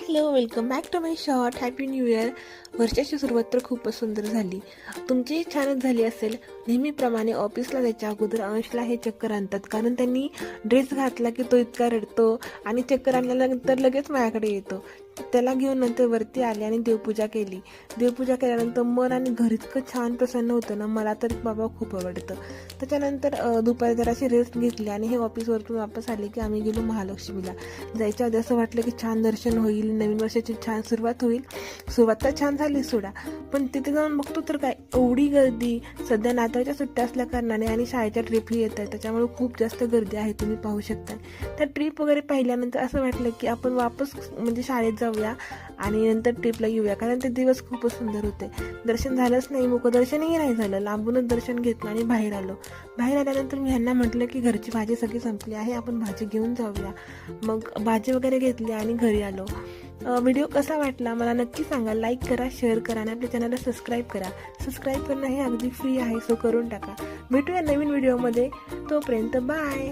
Hello, welcome back to my short. Happy new year. वर्षाची सुरुवात तर खूपच सुंदर झाली. तुमची छानच झाली असेल. नेहमीप्रमाणे ऑफिसला जायच्या अगोदर अंशला हे चक्कर आणतात, कारण त्यांनी ड्रेस घातला की तो इतका रडतो आणि चक्कर आणल्यानंतर लगेच माझ्याकडे येतो. त्याला घेऊन नंतर वरती आले आणि देवपूजा केली. देवपूजा केल्यानंतर मन आणि घर इतकं छान प्रसन्न होतं ना, मला तर बाबा खूप आवडतं. त्याच्यानंतर दुपारी जराशी रेस्ट घेतली आणि हे ऑफिसवरून वापस आले की आम्ही गेलो महालक्ष्मीला. जायच्या आधी असं वाटलं की छान दर्शन होईल, नवीन वर्षाची छान सुरुवात होईल. सुरुवात तर छान झाली सोडा, पण तिथे जाऊन बघतो तर काय एवढी गर्दी. सध्या नाताळच्या सुट्ट्या असल्या कारणाने आणि शाळेच्या ट्रिपही येत आहेत, त्याच्यामुळे खूप जास्त गर्दी आहे, तुम्ही पाहू शकता. त्या ट्रिप वगैरे पाहिल्यानंतर असं वाटलं की आपण वापस म्हणजे शाळेत जाऊया आणि नंतर ट्रिपला येऊया, कारण ते दिवस खूपच सुंदर होते. दर्शन झालंच नाही, मुखदर्शनही नाही झालं. लांबूनच दर्शन घेतलं आणि बाहेर आलो. बाहेर आल्यानंतर मी ह्यांना म्हटलं की घरची भाजी सगळी संपली आहे, आपण भाजी घेऊन जाऊया. मग भाजी वगैरे घेतली आणि घरी आलो. व्हिडिओ कसा वाटला मला नक्की सांगा. लाईक करा, शेअर करा आणि आपल्या चॅनलला सबस्क्राईब करा. सबस्क्राईब करणं हे अगदी फ्री आहे, सो करून टाका. भेटूया नवीन व्हिडिओमध्ये. तोपर्यंत बाय.